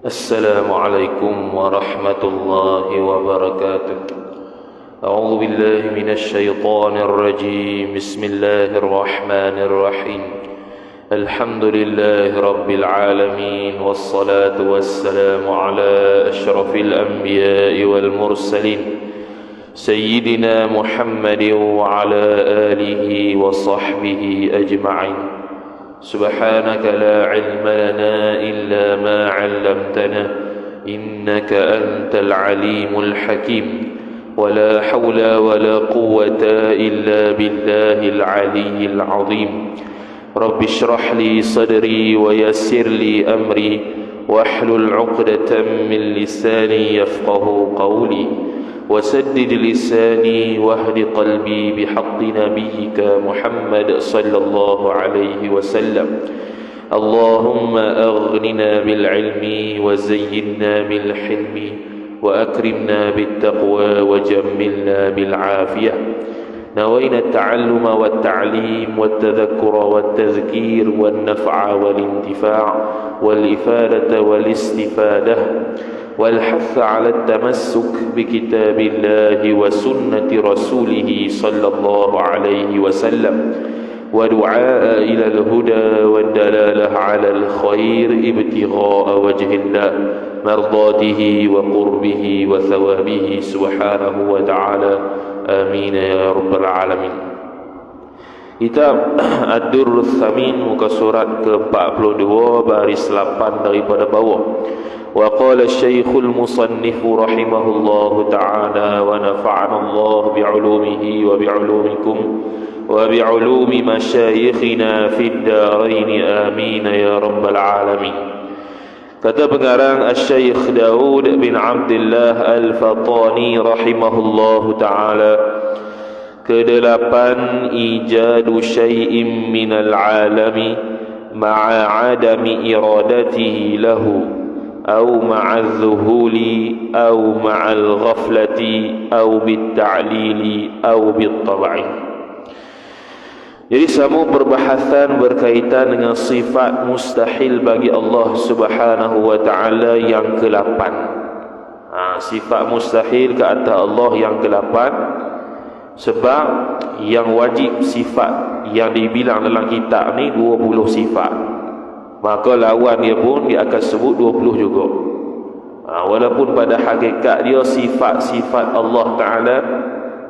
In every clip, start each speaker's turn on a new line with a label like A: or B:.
A: السلام عليكم ورحمة الله وبركاته. أعوذ بالله من الشيطان الرجيم. بسم الله الرحمن الرحيم. الحمد لله رب العالمين، والصلاة والسلام على أشرف الأنبياء والمرسلين سيدنا محمد وعلى آله وصحبه أجمعين. سبحانك لا علم لنا إلا ما علمتنا إنك أنت العليم الحكيم. ولا حول ولا قوة إلا بالله العلي العظيم. رب اشرح لي صدري ويسر لي أمري واحلل عقدة من لساني يفقه قولي وسدد لساني واهد قلبي بحق نبيك محمد صلى الله عليه وسلم. اللهم أغننا بالعلم وزينا بالحلم وأكرمنا بالتقوى وجملنا بالعافية. نوينا التعلم والتعليم والتذكر والتذكير والنفع والانتفاع والإفادة والاستفادة والحث على التمسك بكتاب الله وسنة رسوله صلى الله عليه وسلم، ودعاء إلى الهدى والدلالة على الخير ابتغاء وجه الله مرضاته وقربه وثوابه سبحانه وتعالى. آمين يا رب العالمين. Kitab Ad-Durrul Tsamin, muka surat ke-42, baris 8 daripada bawah. Wa qala Syekhul Musannif rahimahullahu ta'ala wa nafa'ana Allah bi'ulumihi wa bi'ulumikum wa bi'ulumi masyayikhina fid darain. Amin ya rabbal alamin. Kata pengarang Asy-Syaikh Daud bin Abdullah Al-Fatani rahimahullahu ta'ala, kedelapan, ijadu syai'in minal alami ma'a adami iradatihi lahu au ma'a zuhuli au ma'al ghaflati au bitta'lili au bittab'i. Jadi semua perbahasan berkaitan dengan sifat mustahil bagi Allah Subhanahu wa ta'ala yang ke-8. Sifat mustahil ke atas Allah yang ke-8. Sebab yang wajib sifat yang dibilang dalam kitab ni 20 sifat, maka lawan dia pun dia akan sebut 20 juga. Walaupun pada hakikat dia sifat-sifat Allah Ta'ala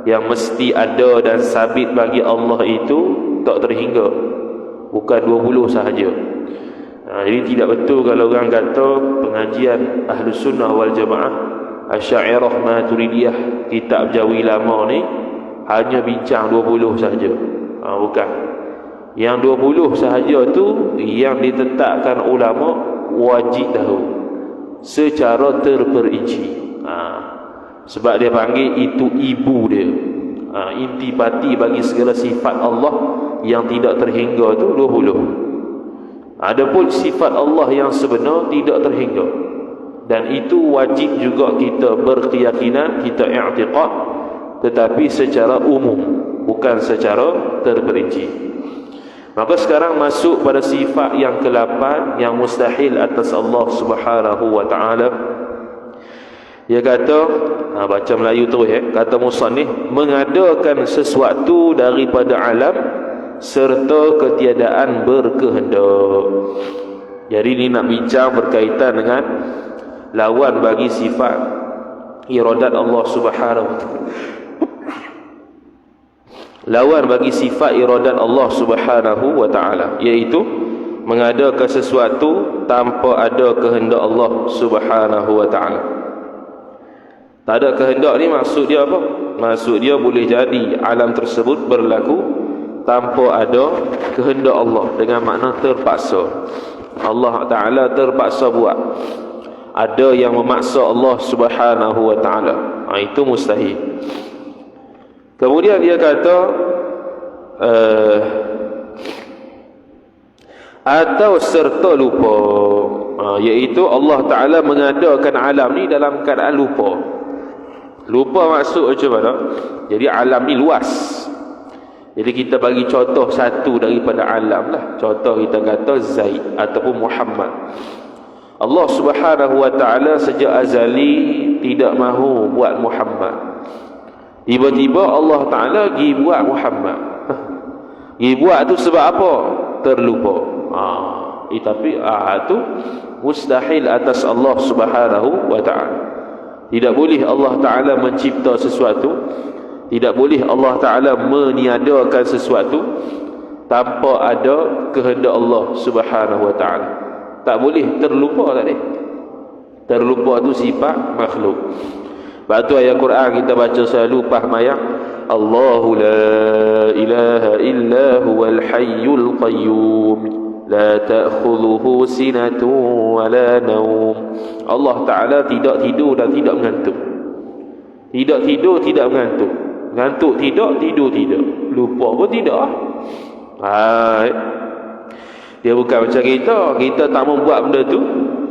A: yang mesti ada dan sabit bagi Allah itu tak terhingga, bukan 20 sahaja. Jadi tidak betul kalau orang kata pengajian Ahlus Sunnah wal Jamaah, Asy'ariyah, Maturidiyah, kitab Jawi lama ni hanya bincang 20 sahaja. Bukan. Yang 20 sahaja tu yang ditetapkan ulama wajib tahu secara terperinci. Sebab dia panggil itu ibu dia. Intipati bagi segala sifat Allah yang tidak terhingga tu 20. Adapun sifat Allah yang sebenar tidak terhingga, dan itu wajib juga kita berkeyakinan, kita i'tiqad, tetapi secara umum, bukan secara terperinci. Maka sekarang masuk pada sifat yang ke-8 yang mustahil atas Allah Subhanahu wa ta'ala. Dia kata, baca Melayu terus kata musannif, mengadakan sesuatu daripada alam serta ketiadaan berkehendak. Jadi ini nak bincang berkaitan dengan lawan bagi sifat iradat Allah Subhanahu wa ta'ala. Lawan bagi sifat iradat Allah Subhanahu wa ta'ala, iaitu mengadakan sesuatu tanpa ada kehendak Allah Subhanahu wa ta'ala. Tak ada kehendak ni maksud dia apa? Maksud dia boleh jadi alam tersebut berlaku tanpa ada kehendak Allah, dengan makna terpaksa. Allah Ta'ala terpaksa buat. Ada yang memaksa Allah Subhanahu wa ta'ala. Itu mustahil. Kemudian dia kata atau serta lupa, iaitu Allah Ta'ala mengadakan alam ni dalam keadaan lupa. Lupa maksud macam mana? Jadi alam ni luas. Jadi kita bagi contoh satu daripada alam lah. Contoh kita kata Zaid ataupun Muhammad. Allah Subhanahu wa ta'ala sejak azali tidak mahu buat Muhammad. Tiba-tiba Allah Ta'ala pergi buat Muhammad. Pergi buat tu sebab apa? Terlupa. Tapi itu mustahil atas Allah Subhanahu wa ta'ala. Tidak boleh Allah Ta'ala mencipta sesuatu, tidak boleh Allah Ta'ala meniadakan sesuatu tanpa ada kehendak Allah Subhanahu wa ta'ala. Tak boleh terlupa, tak boleh. Terlupa tu sifat makhluk. Sebab tu ayat Quran kita baca selalu faham ayat Allahu la ilaha illa huwal hayyul qayyum la ta'khudhuhu sinatun wa la naum. Allah Ta'ala tidak tidur dan tidak mengantuk. Tidak tidur, tidak mengantuk. Ngantuk tidak, tidur tidak. Lupa pun tidak. Dia bukan macam kita. Kita tak membuat benda tu,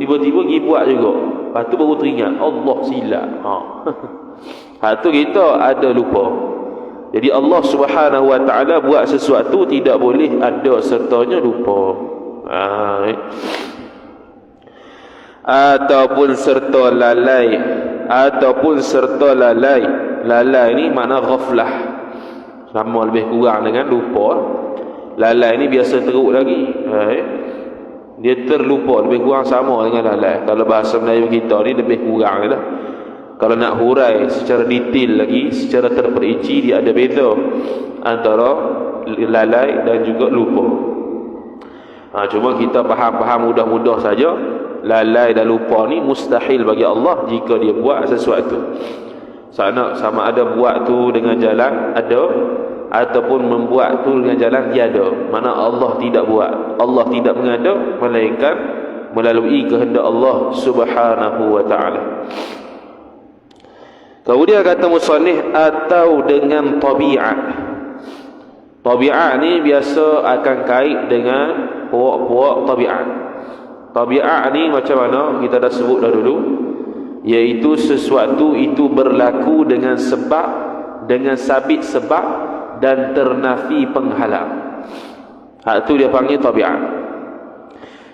A: tiba-tiba pergi buat juga. Lepas tu baru teringat Allah silap. Tu kita ada lupa. Jadi Allah Subhanahu wa ta'ala buat sesuatu tidak boleh ada sertanya lupa. Ataupun serta lalai. Ataupun serta lalai. Lalai ni makna ghaflah, sama lebih kurang dengan lupa. Lalai ni biasa teruk lagi. Dia terlupa, lebih kurang sama dengan lalai. Kalau bahasa Melayu kita ni lebih kurang lah. Kalau nak hurai secara detail lagi, secara terperinci, dia ada beza antara lalai dan juga lupa. Cuma kita faham-faham mudah-mudah saja. Lalai dan lupa ni mustahil bagi Allah jika dia buat sesuatu. Sama ada buat tu dengan jalan ada, ataupun membuat tu dengan jalan tiada. Mana Allah tidak buat, Allah tidak mengada, melainkan melalui kehendak Allah Subhanahu wa ta'ala. Kemudian kata musannif, atau dengan tabiat. Tabiat ni biasa akan kait dengan puak-puak tabiat. Tabiat ni macam mana kita dah sebut dah dulu, iaitu sesuatu itu berlaku dengan sebab, dengan sabit sebab dan ternafi penghalang. Tu dia panggil tabiat.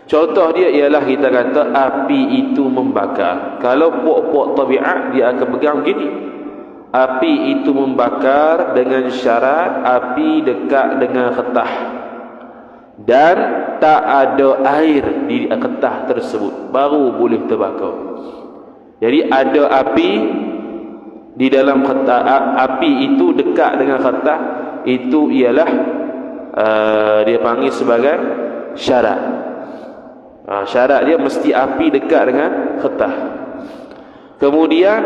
A: Contoh dia ialah kita kata api itu membakar. Kalau puak-puak tabiat dia akan pegang begini. Api itu membakar dengan syarat api dekat dengan ketah dan tak ada air di ketah tersebut, baru boleh terbakar. Jadi ada api di dalam ketah, api itu dekat dengan ketah, itu ialah dia panggil sebagai syarat. Syarat dia mesti api dekat dengan ketah. Kemudian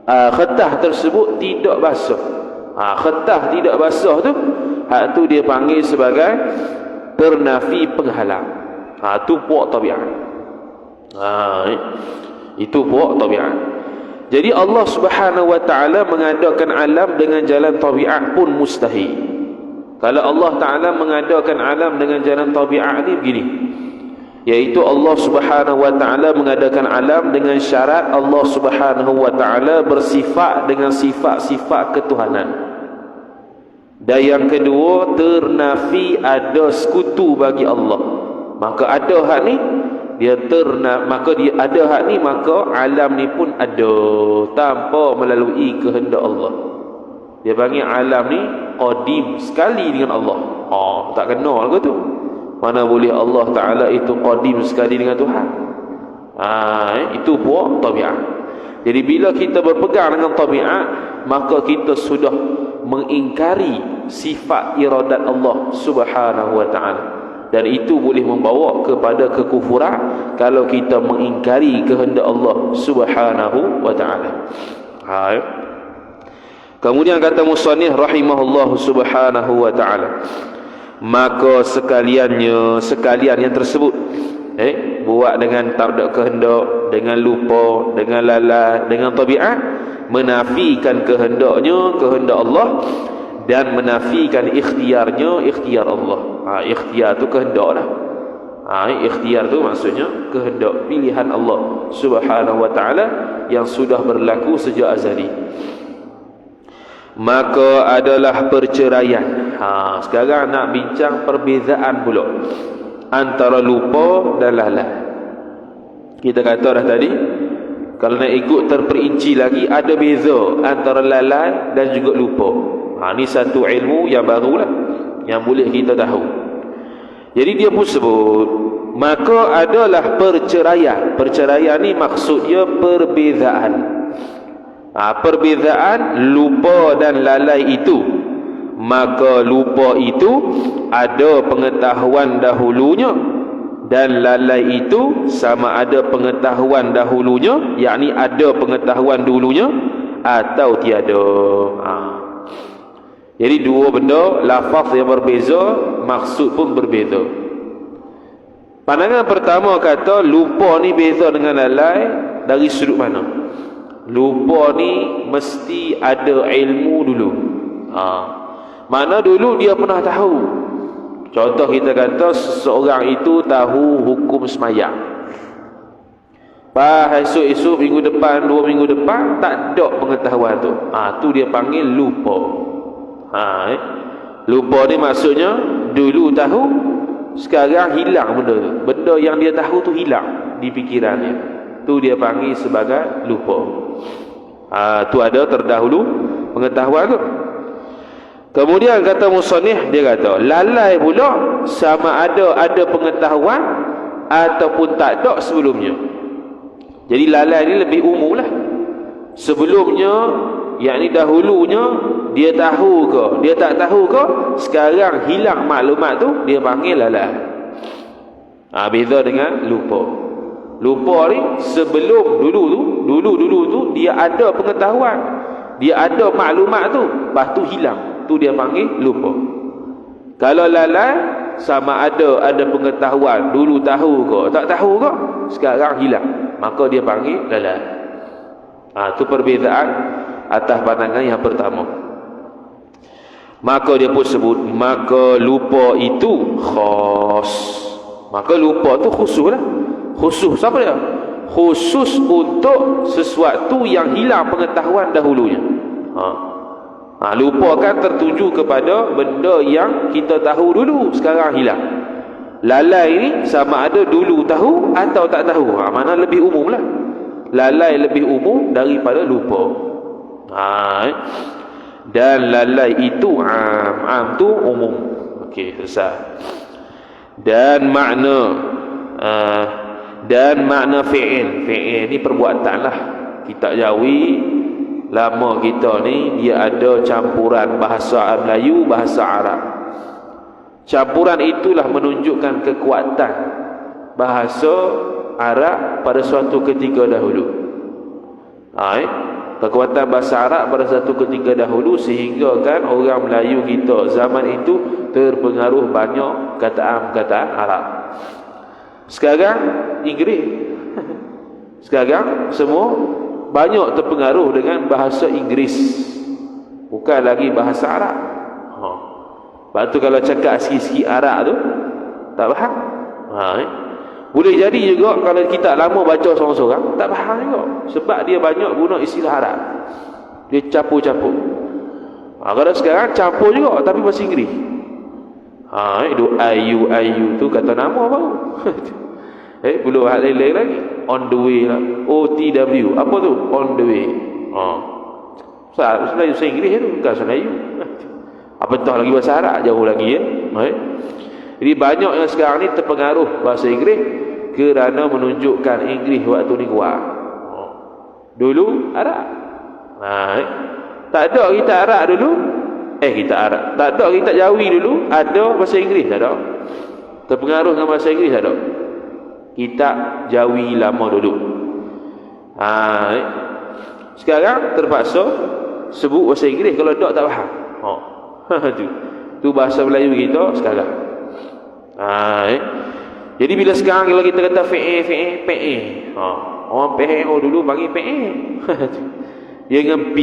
A: ketah tersebut tidak basuh. Ketah tidak basuh tu, tu dia panggil sebagai ternafi penghalang. Tu puak tabiat. Itu puak tabiat. Jadi Allah Subhanahu wa ta'ala mengadakan alam dengan jalan tabiat pun mustahil. Kalau Allah Ta'ala mengadakan alam dengan jalan tabiat ni begini, iaitu Allah Subhanahu wa ta'ala mengadakan alam dengan syarat Allah Subhanahu wa ta'ala bersifat dengan sifat-sifat ketuhanan. Dan yang kedua, ternafi ada sekutu bagi Allah. Maka ada hak ni, maka dia ada hak ni, maka alam ni pun ada tanpa melalui kehendak Allah. Dia panggil alam ni qadim sekali dengan Allah. Tak kenal ke tu? Mana boleh Allah Ta'ala itu qadim sekali dengan Tuhan. Itu puak tabiat. Jadi bila kita berpegang dengan tabiat, maka kita sudah mengingkari sifat iradat Allah Subhanahu wa ta'ala. Dan itu boleh membawa kepada kekufuran kalau kita mengingkari kehendak Allah Subhanahu wa ta'ala. Kemudian kata musannif rahimahullah subhanahu wa ta'ala, maka sekalian yang tersebut buat dengan tak ada kehendak, dengan lupa, dengan lalai, dengan tabiat, menafikan kehendak Allah, dan menafikan ikhtiarnya ikhtiar Allah. Ikhtiar tu kehendak lah. Ikhtiar tu maksudnya kehendak, pilihan Allah Subhanahu wa ta'ala yang sudah berlaku sejak azali. Maka adalah perceraian. Sekarang nak bincang perbezaan pula antara lupa dan lalai. Kita kata dah tadi, kalau nak ikut terperinci lagi, ada beza antara lalai dan juga lupa. Ni satu ilmu yang barulah, yang boleh kita tahu. Jadi dia pun sebut, maka adalah perceraian. Perceraian ni maksud dia perbezaan. Perbezaan lupa dan lalai itu. Maka lupa itu ada pengetahuan dahulunya, dan lalai itu sama ada pengetahuan dahulunya, yakni ada pengetahuan dulunya atau tiada. Jadi dua benda, lafaz yang berbeza, maksud pun berbeza. Pandangan pertama kata lupa ni beza dengan lalai dari sudut mana? Lupa ni mesti ada ilmu dulu. Mana dulu dia pernah tahu. Contoh kita kata seseorang itu tahu hukum semayang. Esok-esok minggu depan, 2 minggu depan tak ada pengetahuan tu. Tu dia panggil lupa. Lupa ni maksudnya dulu tahu, sekarang hilang benda tu. Benda yang dia tahu tu hilang di fikirannya. Tu dia panggil sebagai lupa. Tu ada terdahulu pengetahuan tu. Kemudian kata musannif, dia kata lalai pula sama ada pengetahuan ataupun tak ada sebelumnya. Jadi lalai ni lebih umum lah. Sebelumnya, yakni dahulunya dia tahu ke, dia tak tahu ke, sekarang hilang maklumat tu, dia panggil lalai. Beza dengan lupa. Lupa ni sebelum dulu tu dia ada pengetahuan, dia ada maklumat tu, lepas tu hilang. Tu dia panggil lupa. Kalau lalai sama ada pengetahuan, dulu tahu ke, tak tahu ke, sekarang hilang, maka dia panggil lalai. Tu perbezaan atas pandangan yang pertama. Maka dia pun sebut, maka lupa itu khas. Maka lupa tu khusus lah. Khusus siapa dia? Khusus untuk sesuatu yang hilang pengetahuan dahulunya. Lupa kan tertuju kepada benda yang kita tahu dulu, sekarang hilang. Lalai ni sama ada dulu tahu atau tak tahu. Mana lebih umum lah. Lalai lebih umum daripada lupa. Dan lalai itu am tu umum. Okey, selesai. Dan makna fi'il. Fi'il ni perbuatan lah. Kita jawi lama kita ni dia ada campuran bahasa Melayu, bahasa Arab. Campuran itulah menunjukkan kekuatan bahasa Arab pada suatu ketika dahulu. Kekuatan bahasa Arab pada suatu ketika dahulu, sehingga kan orang Melayu kita zaman itu terpengaruh banyak kataan-kataan Arab. Sekarang Inggeris. Sekarang semua banyak terpengaruh dengan bahasa Inggeris, bukan lagi bahasa Arab. Lepas tu kalau cakap sikit-sikit Arab tu tak faham. Boleh jadi juga kalau kita lama baca seorang-seorang tak faham juga, sebab dia banyak guna istilah Arab, dia campur-campur. Kalau sekarang campur juga tapi bahasa Inggeris. Itu ayu tu kata nama baru. Belum hal lain lagi. On the way lah. OTW. Apa tu? On the way. Sebenarnya bahasa Inggeris tu, bukan bahasa Melayu. Apatah lagi bahasa Arab, jauh lagi ya. Jadi banyak yang sekarang ni terpengaruh bahasa Inggeris kerana menunjukkan Inggeris waktu ni kuat. Dulu Arab. Tak ada kita Arab dulu. Kita Arab. Tak ada kita Jawi dulu. Ada bahasa Inggeris, tak ada. Terpengaruh dengan bahasa Inggeris, tak ada. Kita Jawi lama dulu. Sekarang terpaksa sebut bahasa Inggeris kalau tak faham. Tu bahasa Melayu kita sekarang. Jadi bila sekarang kalau kita kata fi'il, orang PO dulu panggil fi'il. Dia dengan P.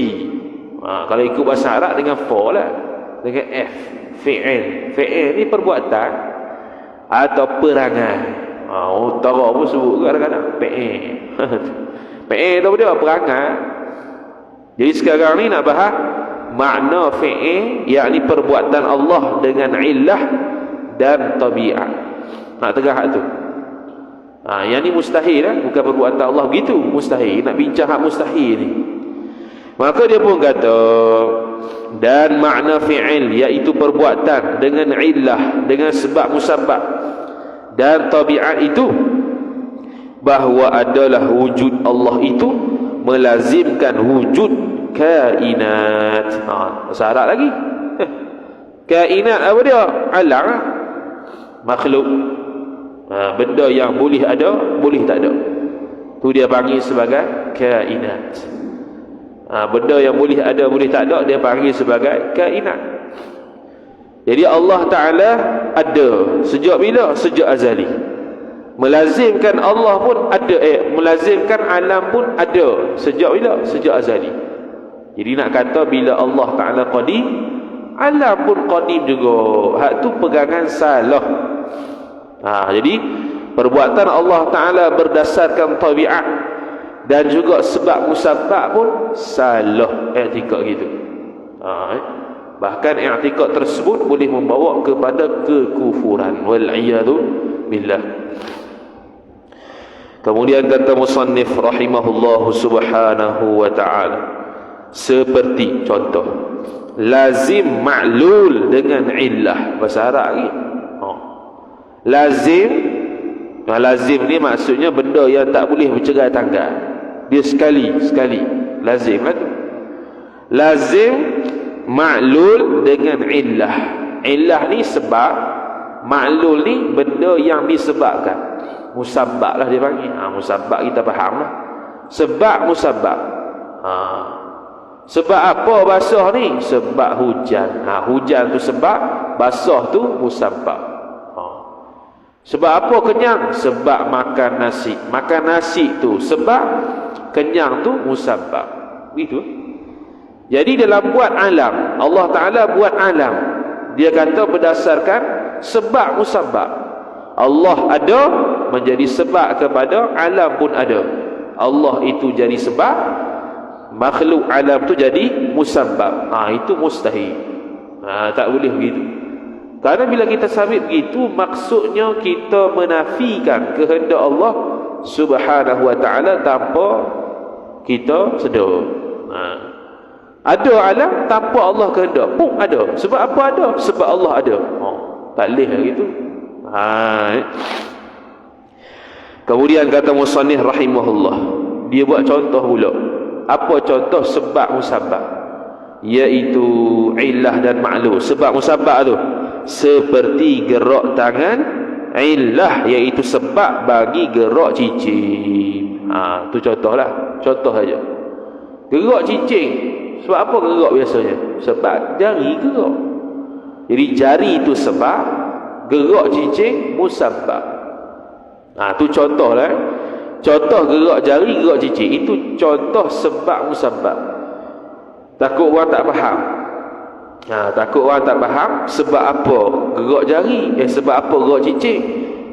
A: Kalau ikut bahasa Arab dengan fa lah, dengan F. Fi'il. Fi'il ni perbuatan atau perangai. Utara pun sebut kadang-kadang fi'il. Fi'il tu dia perangai. Jadi sekarang ni nak bahas makna fi'il, yakni perbuatan Allah dengan illah dan tabiat. Nak tegah tu. Yang ni mustahil bukan perbuatan Allah begitu, mustahil. Nak bincang hak mustahil ni. Maka dia pun kata, dan makna fi'il iaitu perbuatan dengan illah, dengan sebab musabbab dan tabiat itu, bahawa adalah wujud Allah itu melazimkan wujud kainat. Bahasa Arab lagi. Kainat apa dia? Alam, makhluk. Benda yang boleh ada, boleh tak ada. Tu dia panggil sebagai kainat. Benda yang boleh ada, boleh tak ada, dia panggil sebagai kainat. Jadi Allah Ta'ala ada. Sejak bila? Sejak azali. Melazimkan Allah pun ada, melazimkan alam pun ada. Sejak bila? Sejak azali. Jadi nak kata bila Allah Ta'ala qadim, alam pun qadim juga. Hak tu pegangan salah. Jadi perbuatan Allah Ta'ala berdasarkan tabiat dan juga sebab musabbab pun salah i'tikad gitu. Bahkan i'tikad tersebut boleh membawa kepada kekufuran, wal iyadu billah. Kemudian kata musannif rahimahullahu subhanahu wa ta'ala, seperti contoh lazim ma'lul dengan illah. Bahasa Arab lagi. Lazim, lazim ni maksudnya benda yang tak boleh bercerai tanggal. Dia sekali lazim lah tu. Lazim ma'lul dengan illah. Illah ni sebab, ma'lul ni benda yang disebabkan. Musabbab lah dia panggil. Musabbab kita faham lah. Sebab musabbab. Sebab apa basah ni? Sebab hujan. Hujan tu sebab, basah tu musabbab. Sebab apa kenyang? Sebab makan nasi. Makan nasi tu sebab, kenyang tu musabbab. Begitu. Jadi dalam buat alam, Allah Ta'ala buat alam, dia kata berdasarkan sebab musabbab. Allah ada menjadi sebab kepada alam pun ada. Allah itu jadi sebab, makhluk alam tu jadi musabbab. Itu mustahil. Tak boleh begitu. Karena bila kita sabit begitu, maksudnya kita menafikan kehendak Allah Subhanahu wa ta'ala tanpa kita sedar. Ada alam tanpa Allah kehendak pun ada. Sebab apa ada? Sebab Allah ada. Tak boleh gitu. Kemudian kata musannif rahimahullah, dia buat contoh pula. Apa contoh sebab musabbab? Iaitu illah dan ma'lul. Sebab musabbab tu seperti gerak tangan, illah iaitu sebab bagi gerak cicing. Tu contohlah, contoh saja. Gerak cicing, sebab apa gerak biasanya? Sebab jari gerak. Jadi jari itu sebab, gerak cicing musabbab. Tu contohlah. Contoh gerak jari, gerak cicing, itu contoh sebab musabbab. Takut orang tak faham. Takut orang tak faham sebab apa gerak jari, sebab apa gerak cicing?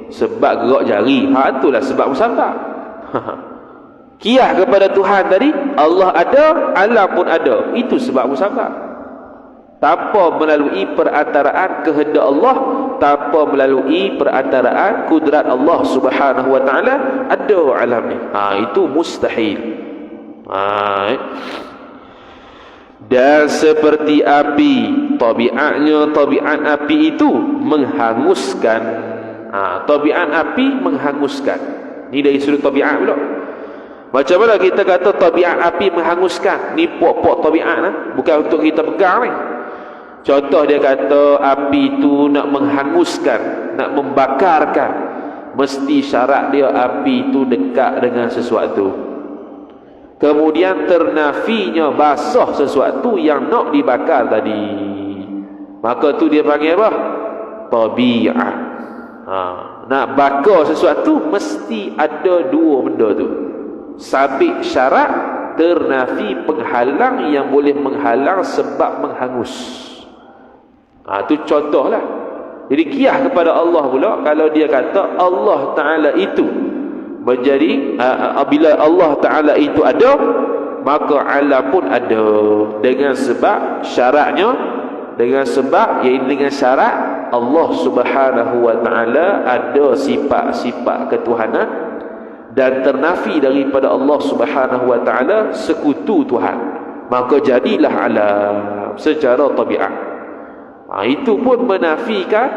A: Sebab gerak jari. Itulah sebab musabbab. Kiyah kepada Tuhan tadi, Allah ada, alam pun ada. Itu sebab musabbab. Tanpa melalui perantaraan kehendak Allah, tanpa melalui perantaraan kudrat Allah Subhanahu wa ta'ala, ada alam ni. Itu mustahil. Dan seperti api, tabiatnya, tabiat api itu menghanguskan. Tabiat api menghanguskan. Ni dari sudut tabiat pula. Macam mana kita kata tabiat api menghanguskan? Ni pokok tabiat bukan untuk kita pegang ni. Contoh dia kata api itu nak menghanguskan, nak membakarkan, mesti syarat dia api itu dekat dengan sesuatu. Kemudian ternafinya basah sesuatu yang nak dibakar tadi. Maka tu dia panggil apa? Tabiat. Nak bakar sesuatu mesti ada dua benda tu. Sabit syarat, ternafi penghalang yang boleh menghalang sebab menghangus. Itu contohlah. Jadi kiyah kepada Allah pula, kalau dia kata Allah Ta'ala itu menjadi, bila Allah Ta'ala itu ada, maka alam pun ada. Dengan sebab syaratnya, dengan sebab, iaitu dengan syarat Allah Subhanahu wa ta'ala ada sifat-sifat ketuhanan dan ternafi daripada Allah Subhanahu wa taala sekutu Tuhan, maka jadilah alam secara tabiat. Itu pun menafikan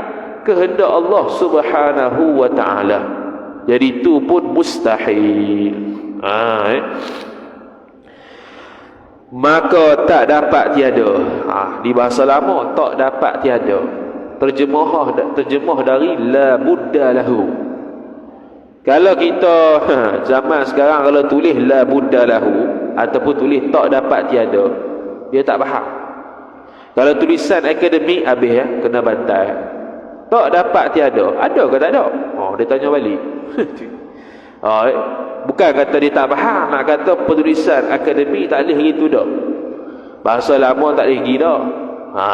A: kehendak Allah Subhanahu wa taala. Jadi itu pun mustahil. Maka tak dapat tiada. Di bahasa lama tak dapat tiada. Terjemah dari la budda lahu. Kalau kita zaman sekarang kalau tulis la budda lahu ataupun tulis tak dapat tiada, dia tak faham. Kalau tulisan akademik habis kena bantai. Tak dapat tiada, ada ke tak ada? Dia tanya balik. Bukan kata dia tak faham, nak kata penulisan akademik tak boleh gitu dah. Bahasa lama tak boleh gitu dah.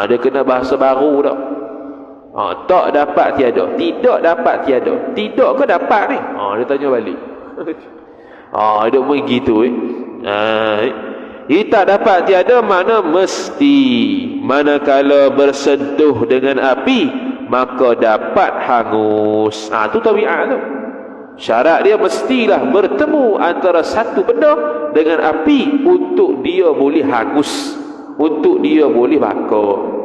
A: Dia kena bahasa baru dah. Tak dapat tiada, tidak dapat tiada, tidak ke dapat ni? Dia tanya balik. Dia pun gitu tak dapat tiada mana mesti. Manakala bersentuh dengan api, maka dapat hangus. Tu tabiat tu. Syarat dia mestilah bertemu antara satu benda dengan api untuk dia boleh hangus, untuk dia boleh bakar.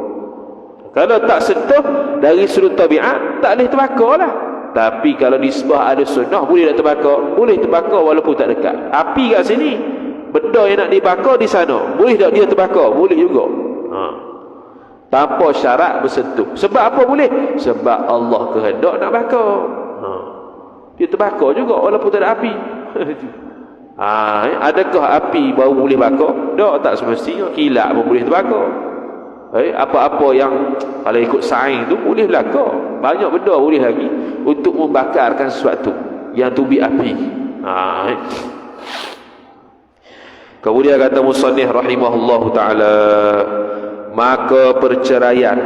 A: Kalau tak sentuh dari sudut tabiat, tak boleh terbakar lah. Tapi kalau nisbah ada sunnah, boleh tak terbakar? Boleh terbakar walaupun tak dekat. Api kat sini, benda yang nak dibakar di sana, boleh tak dia terbakar? Boleh juga. Tanpa syarat bersentuh. Sebab apa boleh? Sebab Allah kehendak nak bakar. Dia terbakar juga walaupun tak ada api. Adakah api baru boleh bakar? Tak semestinya. Kilat pun boleh terbakar. Apa-apa yang kalau ikut sains tu boleh belakar. Banyak benda boleh lagi untuk membakarkan sesuatu yang tubi api. Kemudian kata musannif rahimahullahu taala, maka perceraian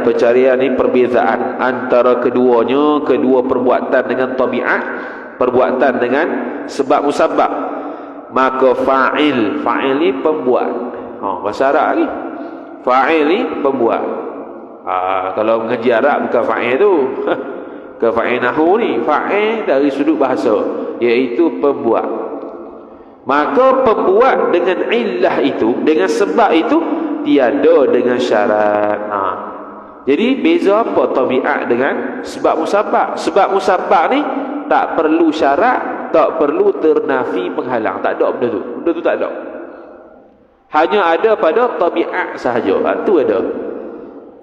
A: ni perbezaan antara keduanya, kedua perbuatan dengan tabiat, perbuatan dengan sebab musabab. Maka fa'il ni pembuat. Bahasa Arab ni fa'il ni pembuat. Kalau mengaji Arab bukan fa'il tu. Ke fa'il nahu ni, fa'il dari sudut bahasa, iaitu pembuat. Maka pembuat dengan illah itu, dengan sebab itu, tiada dengan syarat. Jadi beza apa tabiat dengan sebab musabab? Sebab musabab ni tak perlu syarat, tak perlu ternafi penghalang. Tak ada benda tu. Benda tu tak ada. Hanya ada pada tabiat sahaja. Itu ada.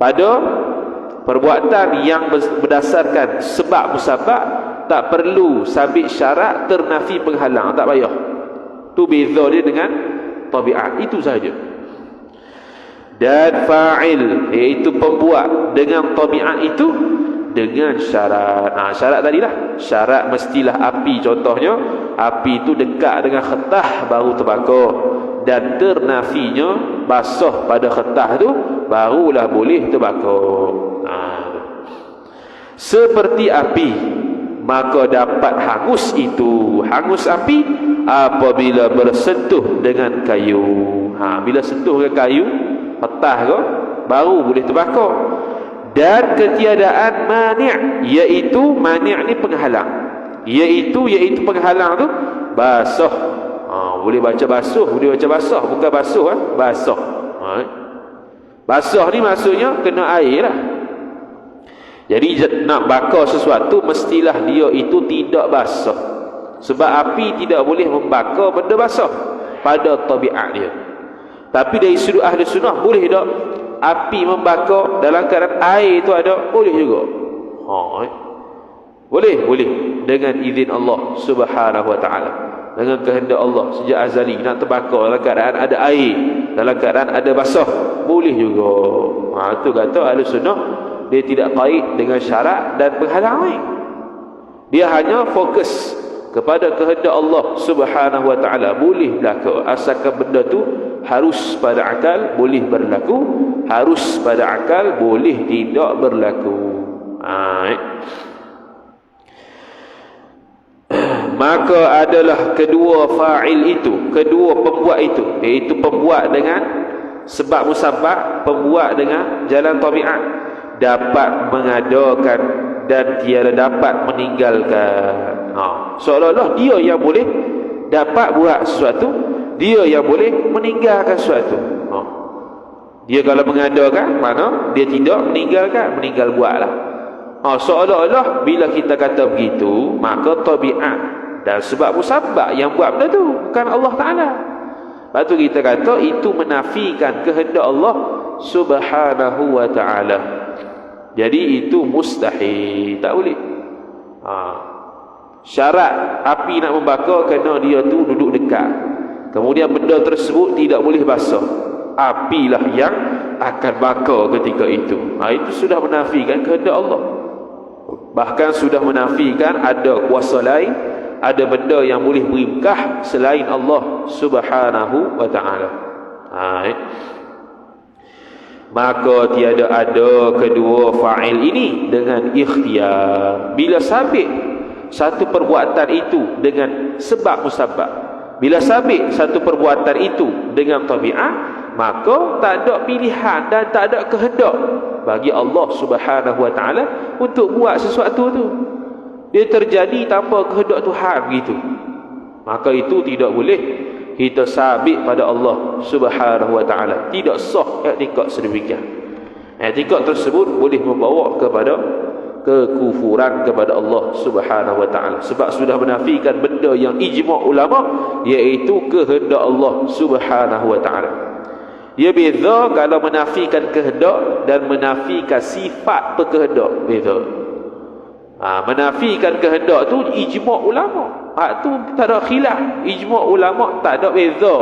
A: Pada perbuatan yang berdasarkan sebab musabab, tak perlu sabit syarat, ternafi penghalang. Tak payah. Tu beza dia dengan tabiat. Itu sahaja. Dan fa'il, iaitu pembuat dengan tabiat itu dengan syarat. Syarat tadilah. Syarat mestilah api. Contohnya, api itu dekat dengan khetah baru terbakar. Dan ternafinya basah pada khetah tu barulah boleh terbakar. Seperti api, maka dapat hangus itu, hangus api apabila bersentuh dengan kayu. Bila sentuh dengan kayu, khetah ke, baru boleh terbakar. Dan ketiadaan mani', iaitu mani' ni penghalang, iaitu penghalang tu basah. Boleh baca basuh, boleh baca basah, bukan basuh basah. Basah ni maksudnya kena air lah. Jadi nak bakar sesuatu mestilah dia itu tidak basah. Sebab api tidak boleh membakar benda basah pada tabiat dia. Tapi dari sudut ahli sunnah, boleh tak api membakar dalam keadaan air itu ada? Boleh juga. Boleh dengan izin Allah Subhanahu wa taala. Dengan kehendak Allah sejak azali nak terbakar dalam keadaan ada air, dalam keadaan ada basah, boleh juga. Itu kata ahli sunnah, dia tidak kait dengan syarat dan penghalang lain. Dia hanya fokus kepada kehendak Allah Subhanahu wa taala, boleh berlaku asalkan benda tu harus pada akal boleh berlaku, harus pada akal boleh tidak berlaku. Maka adalah kedua fa'il itu, kedua pembuat itu, iaitu pembuat dengan sebab musabab, pembuat dengan jalan tabiat, dapat mengadakan dan tiada dapat meninggalkan. Seolah-olah dia yang boleh dapat buat sesuatu, dia yang boleh meninggalkan sesuatu. Dia kalau mengadakan, mana dia tidak meninggalkan, meninggal buatlah. Seolah-olah bila kita kata begitu, maka tabiat dan sebab musabab yang buat benda tu bukan Allah Ta'ala. Lepas tu kita kata itu menafikan kehendak Allah Subhanahu wa Ta'ala. Jadi itu mustahil, tak boleh. Syarat api nak membakar kena dia tu duduk dekat. Kemudian benda tersebut tidak boleh basah. Apilah yang akan bakar ketika itu. Itu sudah menafikan kehendak Allah. Bahkan sudah menafikan ada kuasa lain, ada benda yang boleh berinkah selain Allah Subhanahu wa Ta'ala. Maka tiada ada kedua fa'il ini dengan ikhtiar. Bila sabit satu perbuatan itu dengan sebab musabab, bila sabit satu perbuatan itu dengan tabiat, maka tak ada pilihan dan tak ada kehendak bagi Allah Subhanahu wa Ta'ala untuk buat sesuatu tu. Dia terjadi tanpa kehendak Tuhan begitu. Maka itu tidak boleh kita sabit pada Allah Subhanahu wa Ta'ala. Tidak sah i'tikad sedemikian. I'tikad tersebut boleh membawa kepada kekufuran kepada Allah Subhanahu wa Ta'ala, sebab sudah menafikan benda yang ijma' ulama, iaitu kehendak Allah Subhanahu wa Ta'ala. Dia beza kalau menafikan kehendak dan menafikan sifat berkehendak, beza. Menafikan kehendak tu ijma' ulama, tu tak ada khilaf. Ijma' ulama tak ada beza.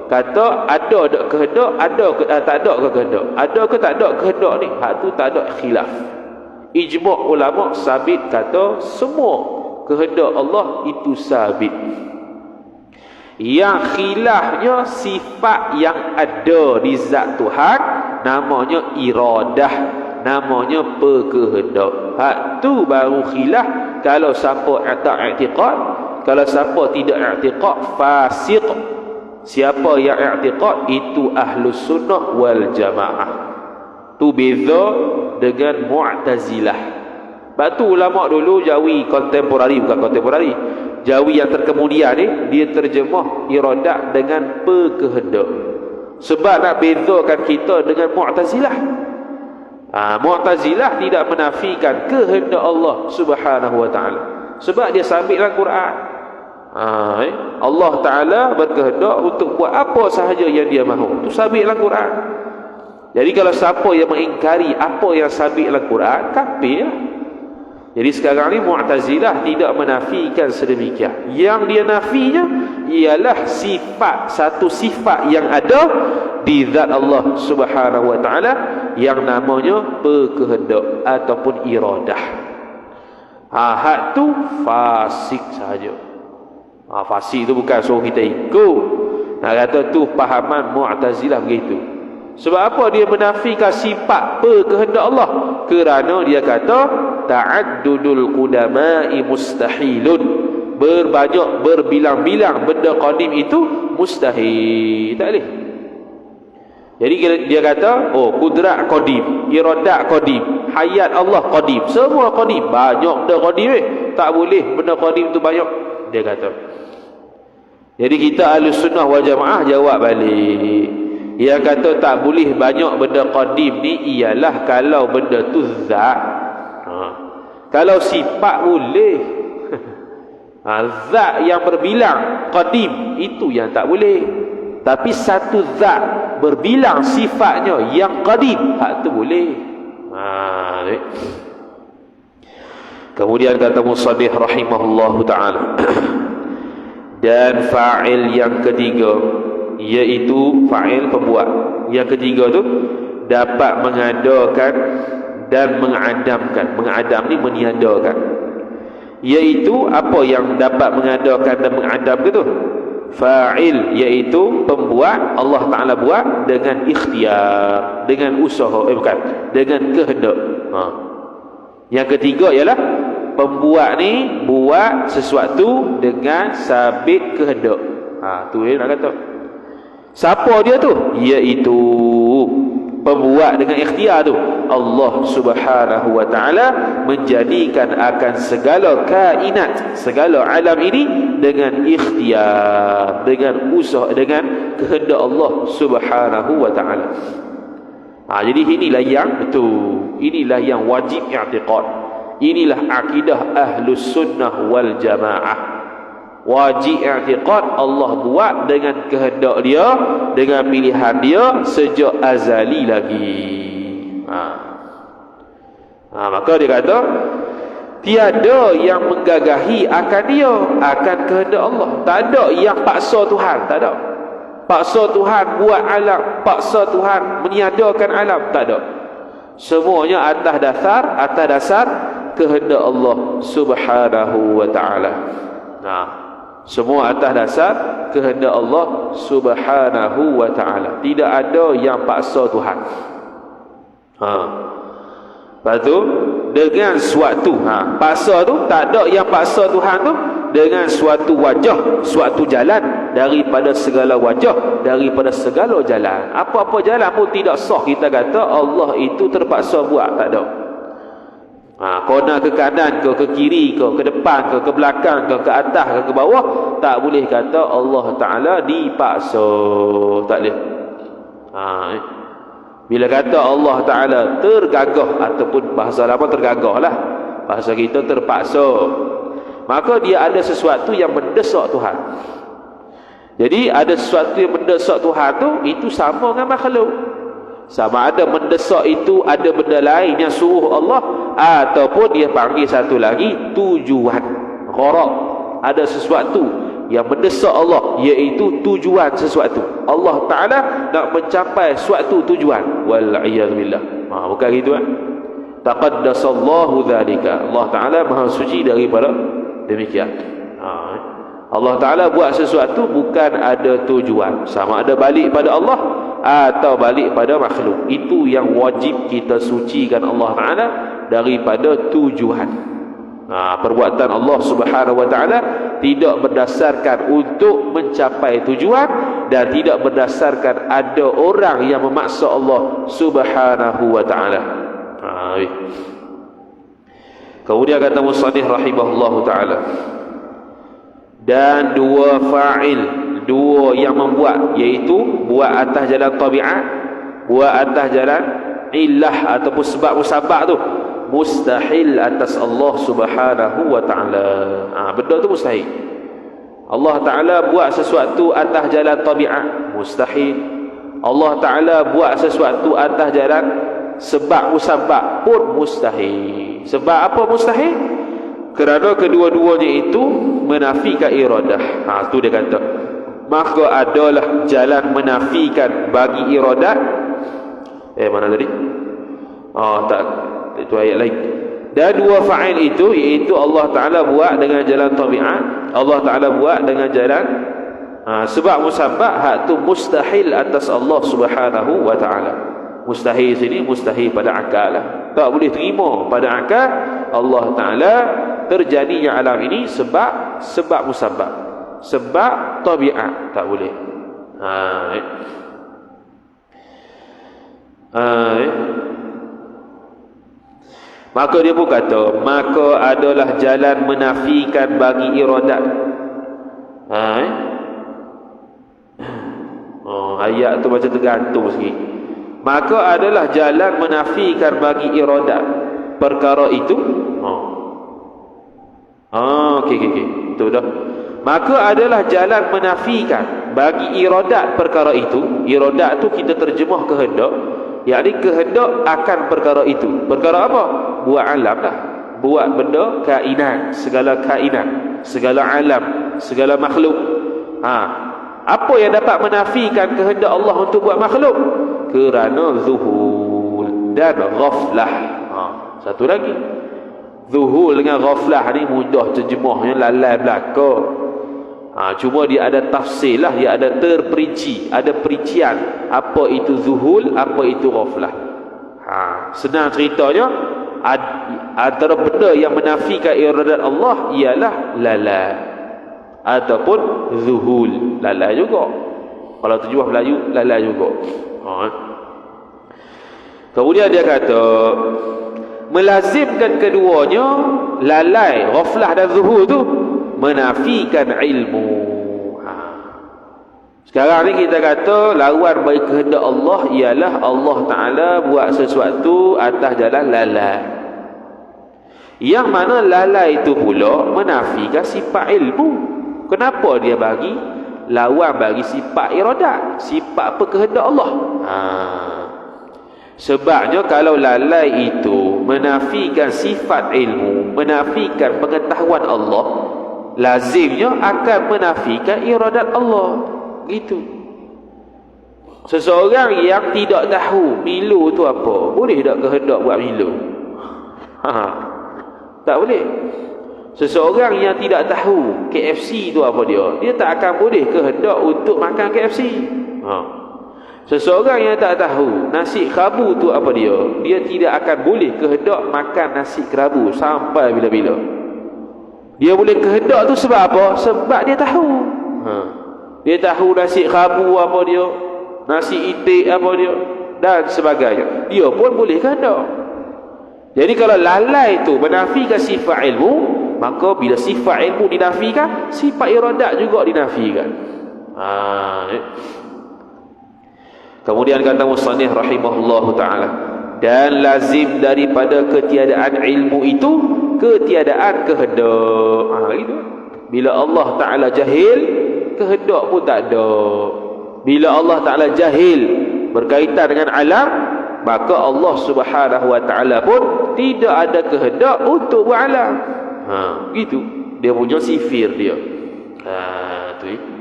A: Kata ada kehendak, tak ada ke kehendak, ada ke tak ada kehendak ni, tu tak ada khilaf. Ijma' ulama sabit kata semua kehendak Allah itu sabit. Yang khilafnya sifat yang ada di zat Tuhan, namanya iradah, namanya berkehendak. Tu baru khilaf. Kalau siapa tak i'tiqad, kalau siapa tidak i'tiqad, fasik. Siapa yang i'tiqad itu ahlus sunnah wal jamaah. Tu beza dengan Mu'tazilah. Sebab tu ulama dulu Jawi kontemporari, bukan kontemporari, Jawi yang terkemudian ni, dia terjemah iradat dengan berkehendak. Sebab nak bezakan kita dengan Mu'tazilah. Mu'tazilah tidak menafikan kehendak Allah Subhanahu wa Ta'ala, sebab dia sabit dalam Quran. Allah Ta'ala berkehendak untuk buat apa sahaja yang dia mahu. Itu sabit dalam Quran. Jadi kalau siapa yang mengingkari apa yang sabit dalam Quran, kafir lah. Jadi sekarang ni Mu'tazilah tidak menafikan sedemikian. Yang dia nafinya ialah sifat, satu sifat yang ada di zat Allah Subhanahu wa Ta'ala yang namanya berkehendak ataupun iradah. Hak tu fasik sahaja. Fasik tu bukan suruh kita ikut. Nak kata tu pahaman Mu'tazilah begitu. Sebab apa dia menafikan sifat berkehendak Allah? Kerana dia kata ta'addudul qudama'i mustahilun. Berbanyak, berbilang-bilang benda qadim itu mustahil. Tak boleh. Jadi dia kata, kudrat qadim, iradat qadim, hayat Allah qadim, semua qadim. Banyak benda qadim tak boleh benda qadim tu banyak, dia kata. Jadi kita Ahlus Sunnah wal Jamaah jawab balik. Yang kata tak boleh banyak benda qadim ni ialah kalau benda tu zat. Kalau sifat boleh. Zat yang berbilang qadim itu yang tak boleh. Tapi satu zat berbilang sifatnya yang qadim, hak tu boleh. Kemudian kata musannif rahimahullahu ta'ala, dan fa'il yang ketiga, iaitu fa'il pembuat. Yang ketiga tu dapat mengadakan dan mengadamkan. Mengadam ni meniadakan. Iaitu apa yang dapat mengadakan dan mengadamkan tu? Fa'il, iaitu pembuat. Allah Ta'ala buat dengan ikhtiar, dengan usaha, dengan kehendak. Yang ketiga ialah pembuat ni buat sesuatu dengan sabit kehendak. Tu nak kata. Siapa dia tu? Iaitu pembuat dengan ikhtiar tu, Allah Subhanahu wa taala menjadikan akan segala kainat, segala alam ini dengan ikhtiar, dengan usaha, dengan kehendak Allah Subhanahu wa taala. Jadi inilah yang betul, inilah yang wajib i'tiqad, inilah akidah Ahlus Sunnah wal Jamaah. Wajib i'tiqad Allah buat dengan kehendak dia, dengan pilihan dia sejak azali lagi. Maka dia kata tiada yang menggagahi akan dia, akan kehendak Allah. Tak ada yang paksa Tuhan, tak ada. Paksa Tuhan buat alam, paksa Tuhan meniadakan alam, tak ada. Semuanya atas dasar kehendak Allah Subhanahu wa taala. Semua atas dasar kehendak Allah Subhanahu wa taala. Tidak ada yang paksa Tuhan. Lepas tu dengan suatu paksa tu, tak ada yang paksa Tuhan tu dengan suatu wajah, suatu jalan daripada segala wajah, daripada segala jalan. Apa-apa jalan pun tidak sah kita kata Allah itu terpaksa buat, tak ada. Kau nak ke kanan ke kiri ke depan ke belakang ke atas ke bawah, tak boleh kata Allah Ta'ala dipaksa, tak boleh. Bila kata Allah Ta'ala tergagah, ataupun bahasa lama tergagah lah, bahasa kita terpaksa, maka dia ada sesuatu yang mendesak Tuhan. Jadi ada sesuatu yang mendesak Tuhan tu, itu sama dengan makhluk. Sama ada mendesak itu ada benda lain yang suruh Allah, ataupun dia panggil satu lagi tujuan, gharad. Ada sesuatu yang mendesak Allah, iaitu tujuan sesuatu. Allah Ta'ala nak mencapai suatu tujuan. Wal'iyadzubillah. Bukan gitu kan? Taqaddasallahu dhalika. Allah Ta'ala maha suci daripada demikian. Allah Ta'ala buat sesuatu bukan ada tujuan, sama ada balik pada Allah atau balik pada makhluk. Itu yang wajib kita sucikan Allah Ta'ala daripada tujuhan. Perbuatan Allah Subhanahu wa taala tidak berdasarkan untuk mencapai tujuan, dan tidak berdasarkan ada orang yang memaksa Allah Subhanahu wa taala. Kemudian kata musannif rahimahullahu taala, dan dua fa'il, dua yang membuat, iaitu buat atas jalan tabiat, buat atas jalan illah ataupun sebab musabab tu, mustahil atas Allah Subhanahu wa taala. Benda tu mustahil. Allah Taala buat sesuatu atas jalan tabiat, mustahil. Allah Taala buat sesuatu atas jalan sebab musabab pun mustahil. Sebab apa mustahil? Kerana kedua-duanya itu menafikan iradah. Tu dia kata, maka adalah jalan menafikan bagi iradat. Mana tadi? Tak, itu ayat lain. Dan dua fa'il itu, iaitu Allah Ta'ala buat dengan jalan tabiat, Allah Ta'ala buat dengan jalan sebab musabab. Hak tu mustahil atas Allah Subhanahu wa ta'ala. Mustahil sini mustahil pada akal lah. Tak boleh terima pada akal Allah Ta'ala terjadinya alam ini sebab musabab, sebab tabiat, tak boleh. Maka dia pun kata, maka adalah jalan menafikan bagi iradat. Ayat tu macam tergantung sikit. Maka adalah jalan menafikan bagi iradat perkara itu. Okey. Itu dah. Maka adalah jalan menafikan bagi iradat perkara itu. Iradat tu kita terjemah kehendak, yakni kehendak akan perkara itu. Perkara apa? Buat alam lah. Buat benda kainat, segala kainat, segala alam, segala makhluk. Apa yang dapat menafikan kehendak Allah untuk buat makhluk? Kerana zuhul dan ghaflah. Satu lagi, zuhul dengan ghaflah ni mudah terjemahnya, lalai belaka. Cuma dia ada tafsir lah, dia ada terperinci, ada perincian apa itu zuhul, apa itu ghaflah. Senang ceritanya, antara benda yang menafikan iradat Allah ialah lalai ataupun zuhul. Lalai juga, kalau terjemah Melayu lalai juga. Kemudian dia kata, melazimkan keduanya, lalai, ghaflah dan zuhur tu, menafikan ilmu. Sekarang ni kita kata lawan bagi kehendak Allah ialah Allah Ta'ala buat sesuatu atas jalan lalai. Yang mana lalai itu pula menafikan sifat ilmu. Kenapa dia bagi? Lawan bagi sifat iradat, sifat kehendak Allah. Sebabnya kalau lalai itu menafikan sifat ilmu, menafikan pengetahuan Allah, lazimnya akan menafikan iradat Allah. Gitu. Seseorang yang tidak tahu Milo tu apa, boleh tak kehendak buat Milo? Tak boleh. Seseorang yang tidak tahu KFC tu apa dia tak akan boleh kehendak untuk makan KFC. Seseorang yang tak tahu nasi kerabu tu apa dia tidak akan boleh kehendak makan nasi kerabu sampai bila-bila. Dia boleh kehendak tu sebab apa? Sebab dia tahu. Dia tahu nasi kerabu apa dia, nasi itik apa dia, dan sebagainya. Dia pun boleh kehendak. Jadi kalau lalai tu menafikan sifat ilmu, maka bila sifat ilmu dinafikan, sifat iradat juga dinafikan. Kemudian kata musannif rahimahullahu ta'ala, dan lazim daripada ketiadaan ilmu itu ketiadaan kehendak. Itu. Bila Allah Ta'ala jahil, kehendak pun tak ada. Bila Allah Ta'ala jahil berkaitan dengan alam, maka Allah Subhanahu wa Ta'ala pun tidak ada kehendak untuk beralam. Gitu. Dia punya sifir dia. Tu.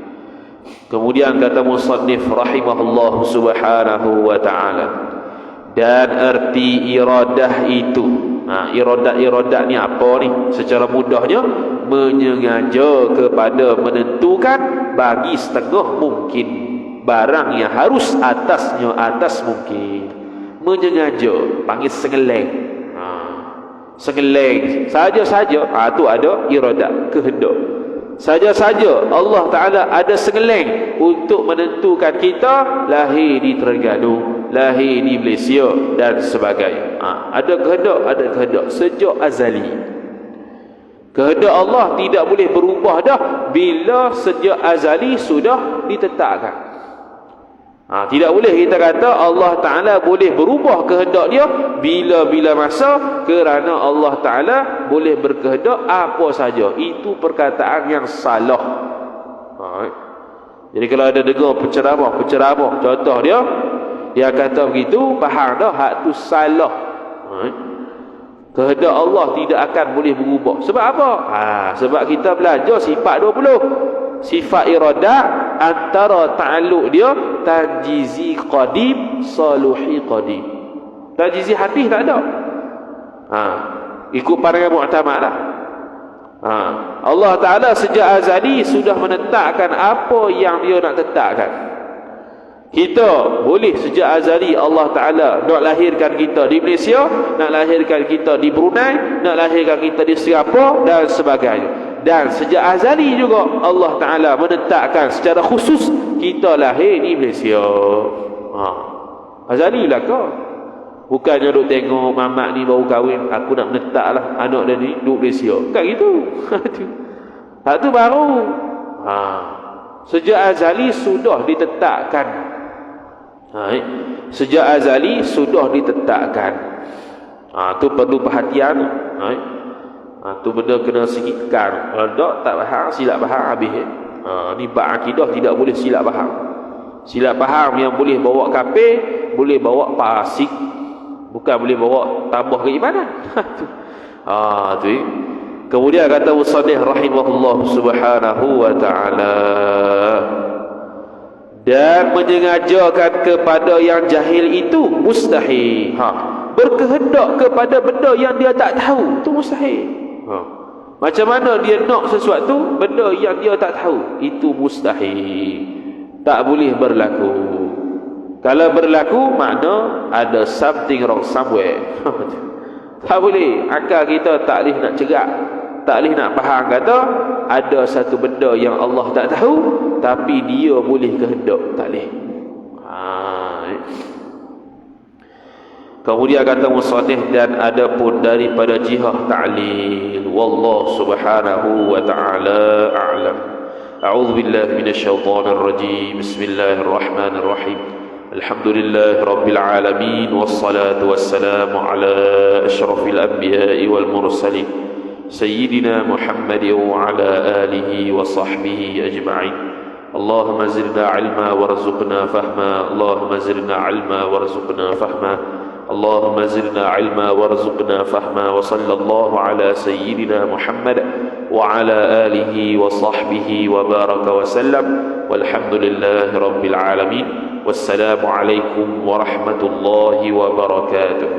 A: Kemudian kata musannif rahimahullah subhanahu wa ta'ala, dan erti iradah itu, iradat ni apa ni? Secara mudahnya, menyengaja kepada menentukan bagi setengah mungkin barang yang harus atasnya atas mungkin. Menyengaja, panggil sengeleng. Sengeleng saja-saja, tu ada iradat, kehendak. Saja-saja Allah Ta'ala ada sengeleng untuk menentukan kita lahir di Terengganu, lahir di Malaysia dan sebagainya. Ada kehendak sejak azali. Kehendak Allah tidak boleh berubah dah bila sejak azali sudah ditetapkan. Tidak boleh kita kata Allah Ta'ala boleh berubah kehendak dia bila-bila masa, kerana Allah Ta'ala boleh berkehendak apa saja. Itu perkataan yang salah. Jadi kalau ada dengar penceramah, contoh dia kata begitu, faham dah hak tu salah. Kehendak Allah tidak akan boleh berubah. Sebab apa? Sebab kita belajar sifat 20. Sifat iradat antara ta'alluq dia tanjizi qadim, saluhi qadim. Tanjizi hadis tak ada. Ikut pandangan mu'tamad lah. Allah Ta'ala sejak azali sudah menetapkan apa yang dia nak tetapkan. Kita boleh sejak azali Allah Ta'ala nak lahirkan kita di Malaysia, nak lahirkan kita di Brunei, nak lahirkan kita di Singapura dan sebagainya. Dan sejak azali juga Allah Ta'ala menetapkan secara khusus kita lahir di Malaysia. Azali lah kau. Bukannya duk tengok mamak ni baru kahwin, aku nak menetap lah anak dia ni duduk Malaysia. Bukan gitu. Hak tu baru. Sejak azali sudah ditetapkan. Sejak azali sudah ditetapkan. Tu perlu perhatian. Tu benda kena sikitkan. Kalau tak faham, silap faham habis. Ni bab akidah tidak boleh silap faham. Silap faham yang boleh bawa kafir, boleh bawa fasik, bukan boleh bawa tambah keimanan. Tu. Kemudian kata musannif rahimahullah subhanahu wa ta'ala, dan menyengajakan kepada yang jahil itu mustahil. Berkehendak kepada benda yang dia tak tahu, itu mustahil. Macam mana dia nak sesuatu benda yang dia tak tahu, itu mustahil, tak boleh berlaku. Kalau berlaku makna ada something wrong somewhere. Tak boleh. Akal kita tak boleh nak cerak, tak boleh nak faham kata ada satu benda yang Allah tak tahu tapi dia boleh kehendak. Tak boleh. Kemudian kata musannif, dan adapun daripada jihad ta'lil, wallahu subhanahu wa ta'ala a'lam. A'udzu billahi minasy syaithanir rajim. Bismillahirrahmanirrahim. Alhamdulillahi rabbil alamin, wassalatu wassalamu ala asyrafil anbiya'i wal mursalin sayyidina Muhammadin wa ala alihi wa sahbihi ajma'in. Allahumma zidna ilma warzuqna fahma. Allahumma zidna ilma warzuqna fahma. اللهم زدنا علما وارزقنا فهما. وصلى الله على سيدنا محمد وعلى آله وصحبه وبارك وسلم والحمد لله رب العالمين. والسلام عليكم ورحمة الله وبركاته.